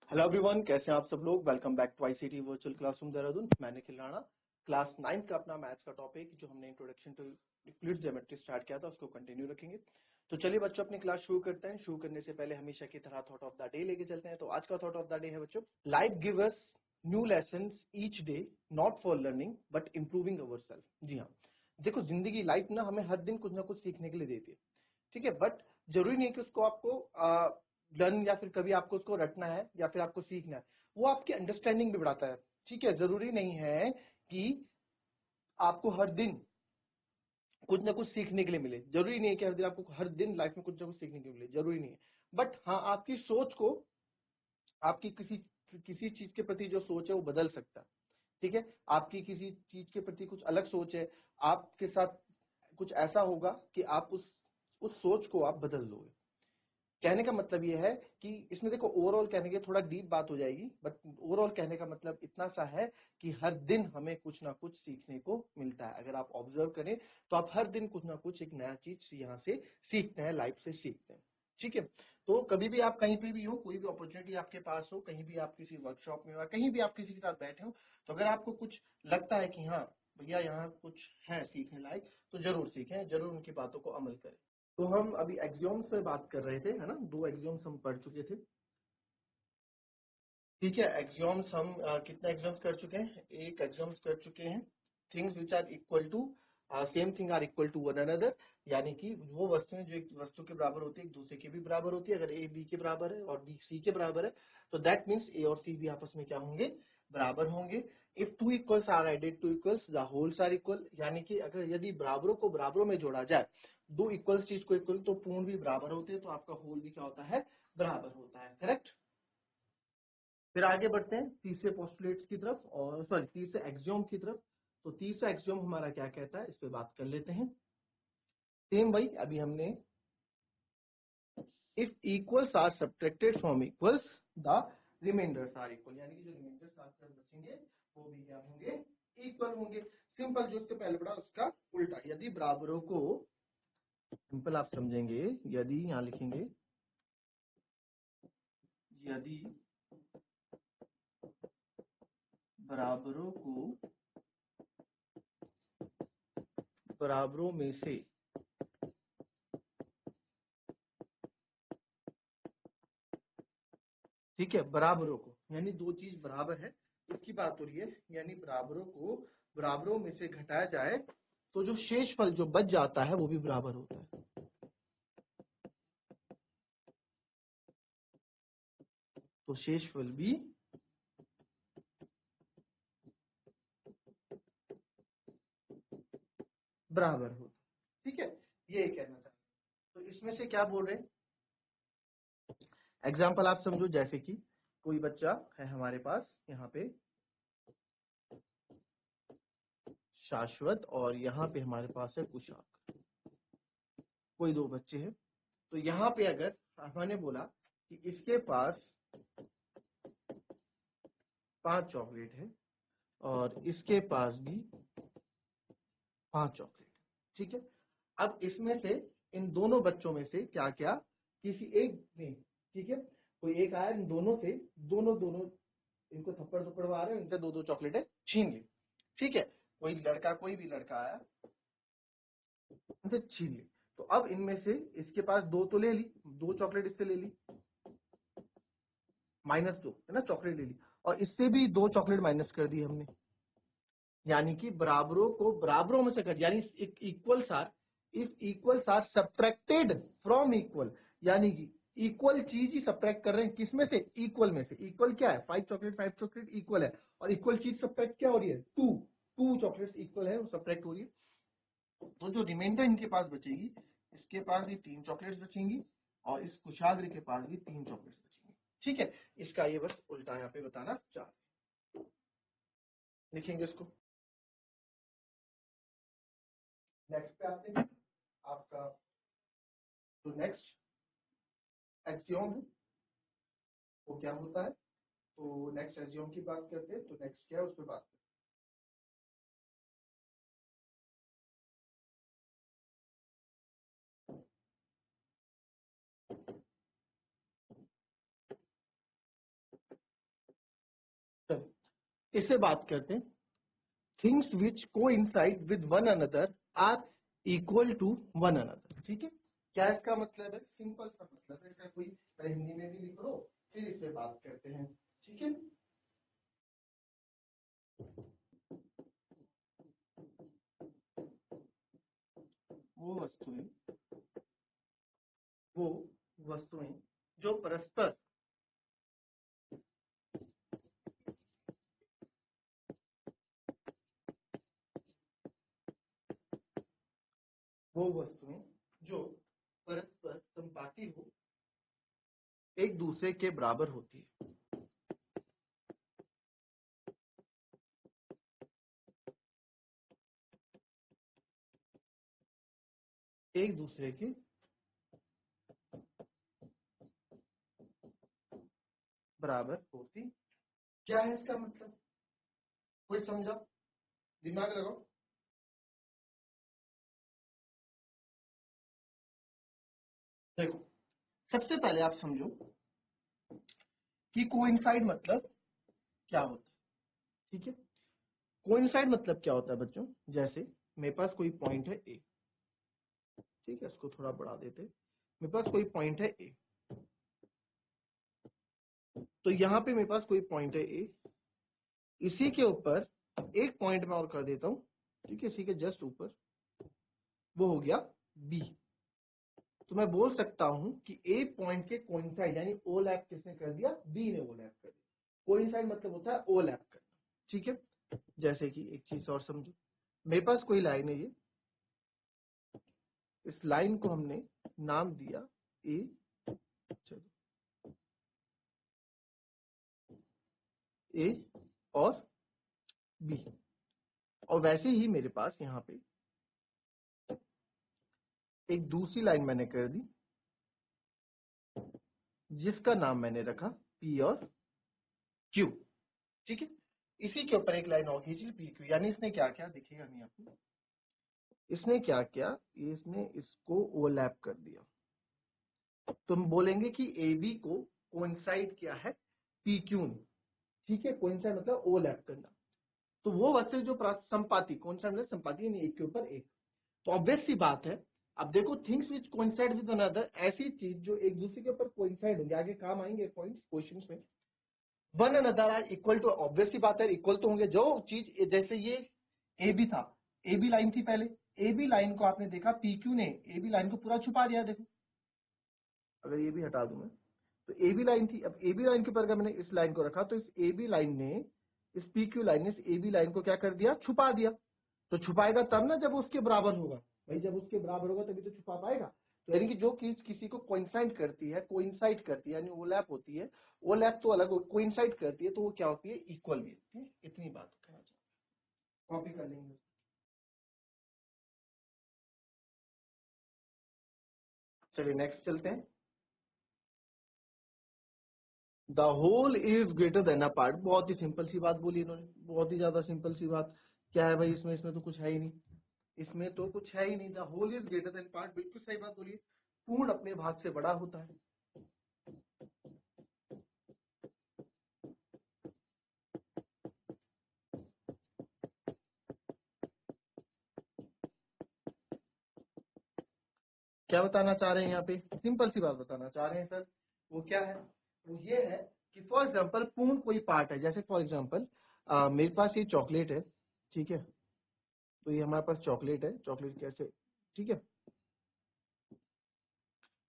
Hello everyone, कैसे हैं आप सब लोग। Welcome back to ICT virtual classroom Dehradun. मैं निखिल राणा। क्लास 9 का अपना मैथ्स का टॉपिक जो हमने introduction to Euclid's geometry start किया था उसको कंटिन्यू रखेंगे। तो चलिए बच्चों, अपनी क्लास शुरू करते हैं। शुरू करने से पहले हमेशा की तरह थॉट ऑफ द डे लेके चलते हैं। तो आज का थॉट ऑफ द डे है बच्चों, life give us new lessons each day, not for learning but improving our self. जी हाँ, देखो जिंदगी लाइफ ना हमें हर दिन कुछ ना कुछ सीखने के लिए देती है, ठीक है। बट जरूरी नहीं है कि उसको आपको लर्न या फिर कभी आपको उसको रटना है या फिर आपको सीखना है। वो आपकी अंडरस्टैंडिंग भी बढ़ाता है, ठीक है। जरूरी नहीं है कि आपको हर दिन कुछ ना कुछ सीखने के लिए मिले। जरूरी नहीं है कि हर दिन लाइफ में कुछ ना कुछ सीखने के लिए मिले, जरूरी नहीं है। बट हाँ, आपकी सोच को, आपकी किसी किसी चीज के प्रति जो सोच है वो बदल सकता है, ठीक है। आपकी किसी चीज के प्रति कुछ अलग सोच है, आपके साथ कुछ ऐसा होगा कि आप उस सोच को आप बदल दोगे। कहने का मतलब ये है कि इसमें देखो, ओवरऑल कहने के थोड़ा डीप बात हो जाएगी, बट ओवरऑल कहने का मतलब इतना सा है कि हर दिन हमें कुछ ना कुछ सीखने को मिलता है। अगर आप ऑब्जर्व करें तो आप हर दिन कुछ ना कुछ एक नया चीज यहाँ से सीखते हैं, लाइफ से सीखते हैं, ठीक है। तो कभी भी आप कहीं पे भी हो, कोई भी अपॉर्चुनिटी आपके पास हो, कहीं भी आप किसी वर्कशॉप में हो, कहीं भी आप किसी के साथ बैठे हो, तो अगर आपको कुछ लगता है कि हाँ भैया यहाँ कुछ है सीखने लायक, तो जरूर सीखें, जरूर उनकी बातों को अमल करें। तो हम अभी एक्सियोम्स पे बात कर रहे थे, है ना। 2 एक्सियोम्स हम पढ़ चुके थे, ठीक है। एक्सियोम्स हम कितने एक्सियोम्स कर चुके हैं? एक एक्सियोम्स कर चुके हैं। Things which are equal to same thing are equal to one another, यानी कि वो वस्तुएं जो एक वस्तु के बराबर होती है एक दूसरे के भी बराबर होती है। अगर ए बी के बराबर है और बी सी के बराबर है तो दैट मीन्स ए और सी भी आपस में क्या होंगे? बराबर होंगे। If two equals are added to equals the wholes are equal, यानी कि अगर यदि बराबरों को बराबरों में जोड़ा जाए, दो इक्वल्स चीज को इक्वल, तो पूर्ण भी बराबर होते हैं, तो आपका होल भी क्या होता है? बराबर होता है, करेक्ट। फिर आगे बढ़ते हैं तीसरे पोस्टुलेट्स की तरफ, और सॉरी तीसरे एक्सियोम की तरफ। तो तीसरा एक्सियोम हमारा क्या कहता है, इस पे बात कर लेते हैं। सेम वही अभी हमने, if equals are subtracted from equals the remainders are equal, यानी कि जो रिमाइंडर्स आंसर बचेंगे वो भी क्या होंगे? इक्वल होंगे। सिंपल, जो इससे पहले पढ़ा उसका उल्टा। यदि बराबरों को, सिंपल आप समझेंगे, यदि यहां लिखेंगे, यदि बराबरों को बराबरों में से ठीक है, बराबरों को यानी दो चीज बराबर है इसकी बात हो रही है, यानी बराबरों को बराबरों में से घटाया जाए तो जो शेष फल जो बच जाता है वो भी बराबर होता है। तो शेष फल भी बराबर होता है, ठीक है। ये कहना चाहते हैं। तो इसमें से क्या बोल रहे हैं, एग्जाम्पल आप समझो। जैसे कि कोई बच्चा है हमारे पास यहाँ पे, शाश्वत, और यहाँ पे हमारे पास है कुशाक। कोई दो बच्चे हैं, तो यहाँ पे अगर हमने बोला कि इसके पास 5 चॉकलेट है और इसके पास भी 5 चॉकलेट, ठीक है। अब इसमें से इन दोनों बच्चों में से क्या क्या किसी एक ने, ठीक है, कोई एक आया, इन दोनों से दोनों दोनों इनको थप्पड़ थप्पड़ मारे और इनसे दो दो चॉकलेटें छीन ली, ठीक है। कोई लड़का, कोई भी लड़का आया, इनसे छीन ली। तो अब इनमें से इसके पास दो तो ले ली, दो चॉकलेट इससे ले ली, -2 है ना, चॉकलेट ले ली, और इससे भी दो चॉकलेट माइनस कर दी हमने। यानी कि बराबरों को बराबरों में से घट, यानी equals are, if equals are subtracted from equal, यानी कि इक्वल चीज ही सब्ट्रैक्ट कर रहे हैं, किसमें से? इक्वल में से। इक्वल क्या है? 5 चॉकलेट, 5 चॉकलेट इक्वल है, और इक्वल चीज सब्ट्रैक्ट क्या हो रही है? 2 चॉकलेट इक्वल है, वो सब्ट्रैक्ट हो रही है। तो जो रिमाइंडर इनके पास बचेगी, इसके पास भी 3 चॉकलेट्स बचेंगी और इस कुशाग्र के पास भी 3 चॉकलेट्स बचेंगी, ठीक है। इसका ये बस उल्टा यहाँ पे बताना चाह रहे हैं। लिखेंगे इसको। नेक्स्ट पे आते हैं। आपका जो नेक्स्ट एक्सियोम है वो क्या होता है? तो नेक्स्ट एक्सियोम की बात करते हैं। तो नेक्स्ट क्या है उस पर बात करते इससे बात करते हैं, things which coincide with one another are equal to one another. ठीक है, क्या इसका मतलब है? सिंपल सा मतलब है इसका, कोई पहले हिंदी में भी लिख लो फिर इस पे बात करते हैं। ठीक है, वो वस्तुएं वो वस्तुएं जो परस्पर वो वस्तुएं जो परस्पर संपाती हो, एक दूसरे के बराबर होती है। एक दूसरे के बराबर होती। क्या है इसका मतलब? कोई समझा? दिमाग लगाओ। देखो, सबसे पहले आप समझो कि कोइंसाइड मतलब क्या होता है। ठीक है, कोइंसाइड मतलब क्या होता है बच्चों? जैसे मेरे पास कोई पॉइंट है ए, ठीक है, इसको थोड़ा बढ़ा देते। मेरे पास कोई पॉइंट है ए, तो यहाँ पे मेरे पास कोई पॉइंट है ए, इसी के ऊपर एक पॉइंट मैं और कर देता हूं, ठीक है, इसी के जस्ट ऊपर, वो हो गया बी। तो मैं बोल सकता हूं कि ए पॉइंट के कोइंसाइड यानी ओवरलैप किसने कर दिया? बी ने ओवरलैप कर दिया। कोइंसाइड मतलब होता है ओवरलैप करना। ठीक है, जैसे कि एक चीज और समझो, मेरे पास कोई लाइन है, ये इस लाइन को हमने नाम दिया ए, चलो ए और बी, और वैसे ही मेरे पास यहाँ पे एक दूसरी लाइन मैंने कर दी जिसका नाम मैंने रखा पी और क्यू। ठीक है, इसी के ऊपर एक लाइन और खींची पी क्यू, यानी इसने क्या किया दिखेगा नहीं आपको, इसने क्या किया, इसने इसको ओवरलैप कर दिया। तो हम बोलेंगे कि ए बी को कोइंसाइड किया है पी क्यू ने। ठीक है, कोइंसाइड मतलब ओवरलैप करना। तो वो वस्तु जो संपाती, कोइंसाइड मतलब संपाती यानी एक के ऊपर एक। तो ऑब्वियस सी बात है, अब देखो things which coincide with another, ऐसी चीज जो एक दूसरे के ऊपर कोइंसाइड होंगे, आगे काम आएंगे पॉइंट्स क्वेश्चंस में। One another are equal to, obvious सी बात है इक्वल तो होंगे। जो चीज, जैसे ये ए बी था, ए बी लाइन थी पहले, ए बी लाइन को आपने देखा पी क्यू ने ए बी लाइन को पूरा छुपा दिया। देखो, अगर ये भी हटा दूं मैं, तो ए बी लाइन थी, अब ए बी लाइन के ऊपर अगर मैंने इस लाइन को रखा तो इस ए बी लाइन ने, इस पी क्यू लाइन ने इस ए बी लाइन को क्या कर दिया? छुपा दिया। तो छुपाएगा तब ना जब उसके बराबर होगा, भाई जब उसके बराबर होगा तभी तो छुपा पाएगा। तो यानी कि जो चीज किसी को कोइंसाइड करती है, कोइंसाइड करती है यानी ओवरलैप होती है, ओवरलैप तो अलग, कोइंसाइड करती है तो वो क्या होती है? इक्वल भी होती है। इतनी बात कहना चाहता हूं, कॉपी कर लेंगे। चलिए नेक्स्ट चलते हैं। The whole is greater than a part, बहुत ही सिंपल सी बात बोली इन्होंने, बहुत ही ज्यादा सिंपल सी बात। क्या है भाई इसमें? इसमें तो कुछ है ही नहीं, इसमें तो कुछ है ही नहीं। The whole is greater than part, बिल्कुल सही बात बोली। पूर्ण अपने भाग से बड़ा होता है। क्या बताना चाह रहे हैं यहाँ पे? सिंपल सी बात बताना चाह रहे हैं सर। वो क्या है? वो ये है कि फॉर एग्जाम्पल पूर्ण कोई पार्ट है, जैसे फॉर एग्जाम्पल मेरे पास ये चॉकलेट है, ठीक है, तो ये हमारे पास चॉकलेट है, चॉकलेट कैसे, ठीक है,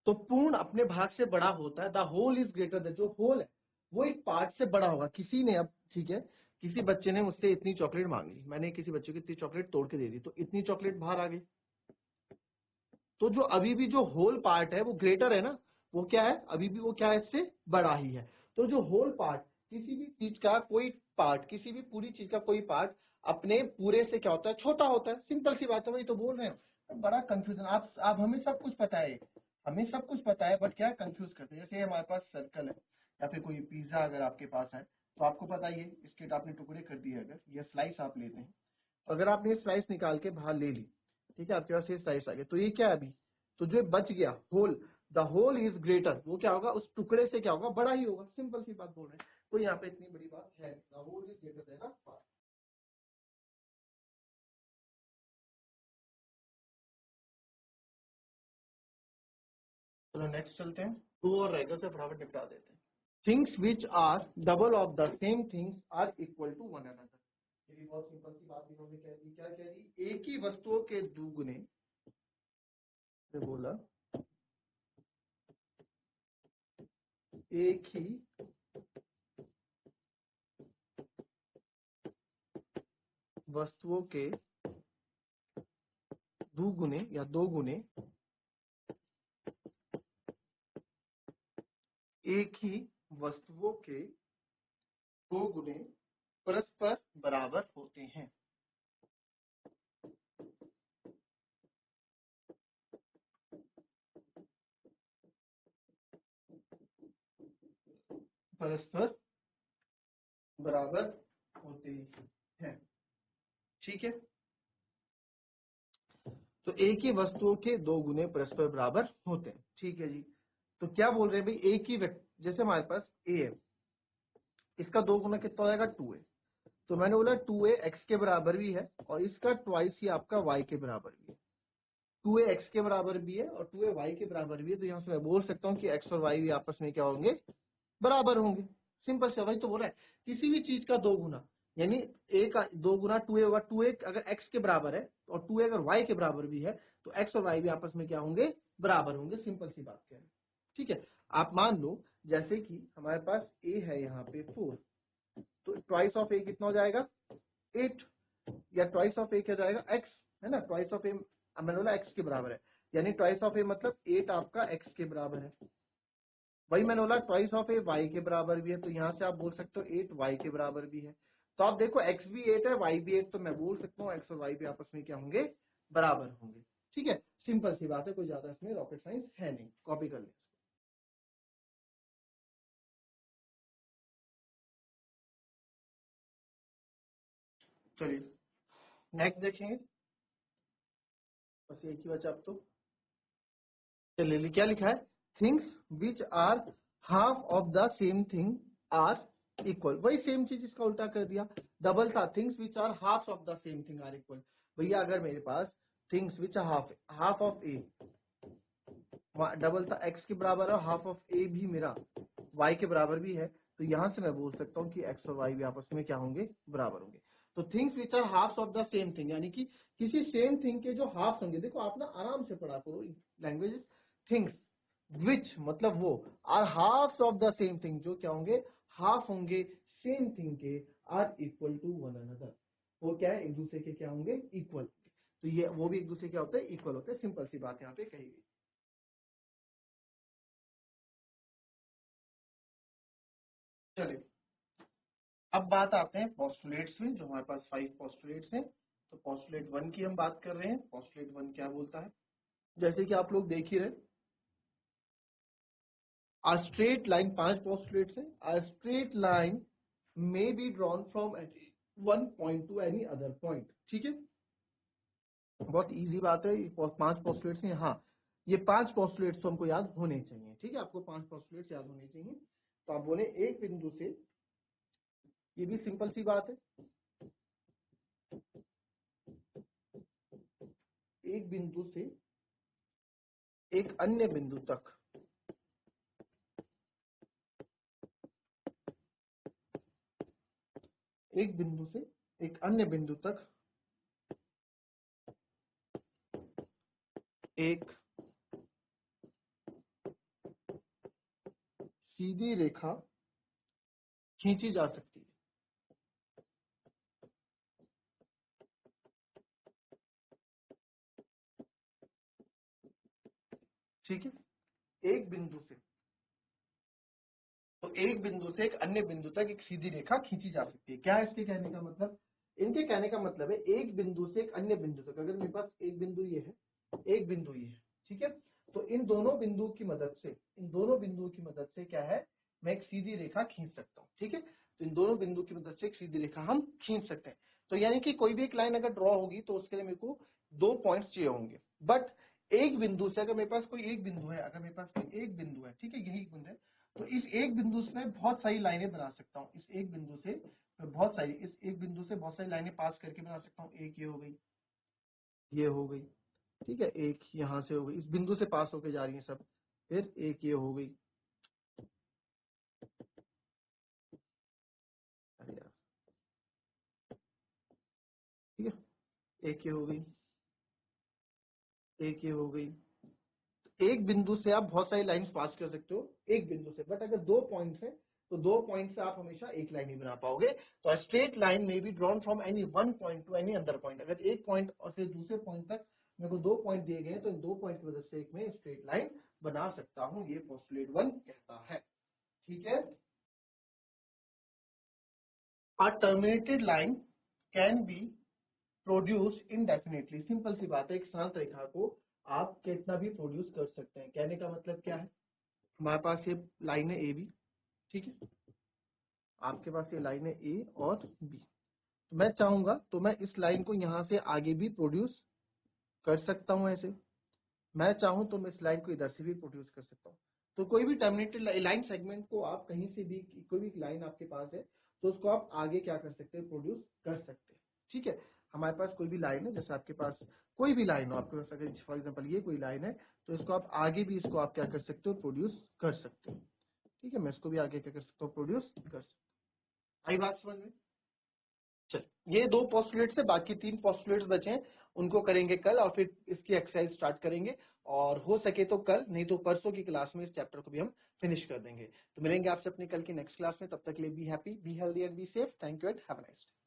तो पूर्ण अपने भाग से बड़ा होता है। The whole is greater than, जो होल है वो एक पार्ट से बड़ा होगा। किसी ने, अब ठीक है, किसी बच्चे ने मुझसे इतनी चॉकलेट मांग ली, मैंने किसी बच्चे को इतनी चॉकलेट तोड़ के दे दी, तो इतनी चॉकलेट बाहर आ गई। तो जो अभी भी जो होल पार्ट है वो ग्रेटर है ना, वो क्या है? अभी भी वो क्या है? इससे बड़ा ही है। तो जो होल पार्ट, किसी भी चीज का कोई पार्ट, किसी भी पूरी चीज का कोई पार्ट अपने पूरे से क्या होता है? छोटा होता है। सिंपल सी बात है, वही तो बोल रहे हैं। बड़ा कंफ्यूजन, आप हमें सब कुछ पता है, हमें सब कुछ पता है, बट क्या कंफ्यूज करते हैं। जैसे हमारे पास सर्कल है या फिर कोई पिज्जा अगर आपके पास है, तो आपको पता ही है इसके आपने टुकड़े कर दिए, अगर ये स्लाइस आप लेते हैं, तो अगर आपने ये स्लाइस निकाल के बाहर ले ली, ठीक है, आपके पास ये स्लाइस आ गया, तो ये क्या है अभी? तो जो बच गया whole, the whole is greater, वो क्या होगा, उस टुकड़े से क्या होगा, बड़ा ही होगा। सिंपल सी बात बोल रहे हैं, तो यहाँ पे इतनी बड़ी बात है, the whole is greater than a part. चलो नेक्स्ट चलते हैं, 2 और रहेगा, से फटाफट निपटा देते हैं। Things which are double of the same things are equal to one another. ये भी बहुत सिंपल सी बात इन्होंने कह दी, क्या कह दी, एक ही वस्तुओं के दुगुने, बोला एक ही वस्तुओं के दुगुने या दो गुने एक ही वस्तुओं के दो गुने परस्पर बराबर होते हैं। परस्पर बराबर होते हैं, ठीक है। तो एक ही वस्तुओं के दो गुने परस्पर बराबर होते हैं, ठीक है जी। तो क्या बोल रहे हैं भाई, एक ही जैसे हमारे पास ए है, इसका दो गुना कितना हो जाएगा, 2a। तो मैंने बोला 2a x के बराबर भी है और इसका ट्वाइस ही आपका y के बराबर भी है। 2a x के बराबर भी है और 2a y के बराबर भी है, तो यहां से मैं बोल सकता हूं कि x और y भी आपस में क्या होंगे, बराबर होंगे। सिंपल से भाई तो बोला है किसी भी चीज का दो गुना, यानी a का दो गुना 2a होगा। 2a अगर x के बराबर है और 2a अगर y के बराबर भी है, तो x और y भी आपस में क्या होंगे, बराबर होंगे। सिंपल सी बात कह रहे हैं, ठीक है। आप मान लो जैसे कि हमारे पास a है यहाँ पे 4, तो ट्वाइस ऑफ a कितना हो जाएगा, 8, या ट्वाइस ऑफ a क्या जाएगा, x, है ना। ट्वाइस ऑफ a मैंने बोला x के बराबर है, यानी ट्वाइस ऑफ a मतलब 8 आपका x के बराबर है। वही मैंने बोला ट्वाइस ऑफ ए y के बराबर भी है, तो यहां से आप बोल सकते हो 8 y के बराबर भी है। तो आप देखो x भी 8 है, y भी 8, तो मैं बोल सकता हूँ x और y भी आपस में क्या होंगे, बराबर होंगे, ठीक है। सिंपल सी बात है, कोई ज्यादा इसमें रॉकेट साइंस है नहीं, कॉपी कर लें। चलिए नेक्स्ट देखेंगे, बस एक ही बचा अब तो। चलिए क्या लिखा है, things which are half of the same thing are equal. वही सेम चीज इसका उल्टा कर दिया, डबल था, things which are half of the same thing are equal. भैया अगर मेरे पास things which are half of a, double था एक्स के बराबर है, हाफ ऑफ ए भी मेरा वाई के बराबर भी है, तो यहां से मैं बोल सकता हूँ कि एक्स और वाई भी आपस में क्या होंगे, बराबर होंगे। तो things which are half of the same thing, यानी कि किसी सेम थिंग के जो हाफ होंगे, देखो आप ना आराम से पढ़ा करो लैंग्वेज, थिंग्स विच मतलब वो, are half of the same thing, जो क्या होंगे, हाफ होंगे सेम थिंग के, are equal to one another, वो क्या है, एक दूसरे के क्या होंगे, इक्वल। तो ये वो भी एक दूसरे क्या होते हैं, इक्वल होते हैं। सिंपल सी बात यहाँ पे कही गई। चलिए अब बात आते हैं पोस्टुलेट्स में, जो हमारे पास 5 पोस्टुलेट्स हैं। तो पोस्टुलेट 1 की हम बात कर रहे हैं। पोस्टुलेट 1 क्या बोलता है, जैसे कि आप लोग देख ही रहे, आ स्ट्रेट लाइन, 5 पोस्टुलेट्स हैं। आ straight line may be drawn from one point two any other point, ठीक है। बहुत इजी बात है, 5 पोस्टुलेट्स हैं। हाँ, ये 5 पोस्टुलेट्स तो हमको याद होने चाहिए, ठीक है। आपको 5 पोस्टुलेट्स याद होने चाहिए। तो आप बोले एक बिंदु से, ये भी सिंपल सी बात है, एक बिंदु से एक अन्य बिंदु तक एक बिंदु से एक अन्य बिंदु तक एक सीधी रेखा खींची जा सकती है, ठीक है। एक बिंदु से, तो एक बिंदु से एक अन्य बिंदु तक एक सीधी रेखा खींची जा सकती है। क्या है इसके कहने का मतलब, इनके कहने का मतलब है एक बिंदु से एक अन्य बिंदु तक, अगर मेरे पास एक बिंदु ये है, एक बिंदु ये है, ठीक है। तो इन दोनों बिंदुओं की मदद से, इन दोनों बिंदुओं की मदद से क्या है, मैं एक सीधी रेखा खींच सकता हूं, ठीक है। तो इन दोनों बिंदु की मदद से एक सीधी रेखा हम खींच सकते हैं। तो यानी कि कोई भी एक लाइन अगर ड्रॉ होगी तो उसके लिए मेरे को 2 पॉइंट्स चाहिए होंगे, बट एक बिंदु से, अगर मेरे पास कोई एक बिंदु है, अगर मेरे पास कोई एक बिंदु है, ठीक है, यही एक बिंदु है, तो इस एक बिंदु से मैं बहुत सारी लाइनें बना सकता हूँ। इस एक बिंदु से बहुत सारी लाइनें पास करके बना सकता हूँ। एक ये हो गई, ये हो गई, ठीक है, एक यहां से हो गई, इस बिंदु से पास होके जा रही है सब। फिर एक ये हो गई, अरे यार, ठीक है, एक ये हो गई, एक ये हो गई। एक बिंदु से आप बहुत सारी लाइंस पास कर सकते हो एक बिंदु से, बट अगर 2 पॉइंट्स है तो 2 पॉइंट से आप हमेशा एक लाइन ही बना पाओगे। तो स्ट्रेट लाइन में be drawn from any one point two any other point. अगर एक पॉइंट और फिर दूसरे पॉइंट तक मेरे को 2 पॉइंट दिए गए तो इन 2 पॉइंट की वजह से एक मैं स्ट्रेट लाइन बना सकता हूं, ये पोस्टुलेट 1 कहता है। ठीक है, a terminated line can be produce indefinitely. Simple सी बात है, एक शांत रेखा को आप कितना भी प्रोड्यूस कर सकते हैं। कहने का मतलब क्या है, हमारे पास ये लाइन है ए बी, ठीक है, आपके पास ये लाइन है ए और बी, तो मैं चाहूंगा तो मैं इस लाइन को यहां से आगे भी प्रोड्यूस कर सकता हूं ऐसे, मैं चाहूं तो मैं इस लाइन को इधर से भी प्रोड्यूस कर सकता हूं। तो कोई भी टर्मिनेटेड लाइन सेगमेंट को आप कहीं से भी, कोई भी लाइन आपके पास है तो उसको आप आगे क्या कर सकते हैं, प्रोड्यूस कर सकते हैं। ठीक है, हमारे पास कोई भी लाइन है, जैसे आपके पास कोई भी लाइन हो, आपके पास अगर फॉर एग्जांपल ये कोई लाइन है तो इसको आप आगे भी, इसको आप क्या कर सकते हो, प्रोड्यूस कर सकते हो। ठीक है, मैं इसको भी आगे क्या कर सकता हूँ, प्रोड्यूस कर सकता हूँ। आई बात समझ में? चल, ये 2 पोस्टुलेट्स है, बाकी 3 पोस्टुलेट्स बचे हैं, उनको करेंगे कल और फिर इसकी एक्सरसाइज स्टार्ट करेंगे। और हो सके तो कल, नहीं तो परसों की क्लास में इस चैप्टर को भी हम फिनिश कर देंगे। तो मिलेंगे आपसे अपनी कल की नेक्स्ट क्लास में, तब तक के लिए be happy, be healthy and be safe. Thank you and have a nice day.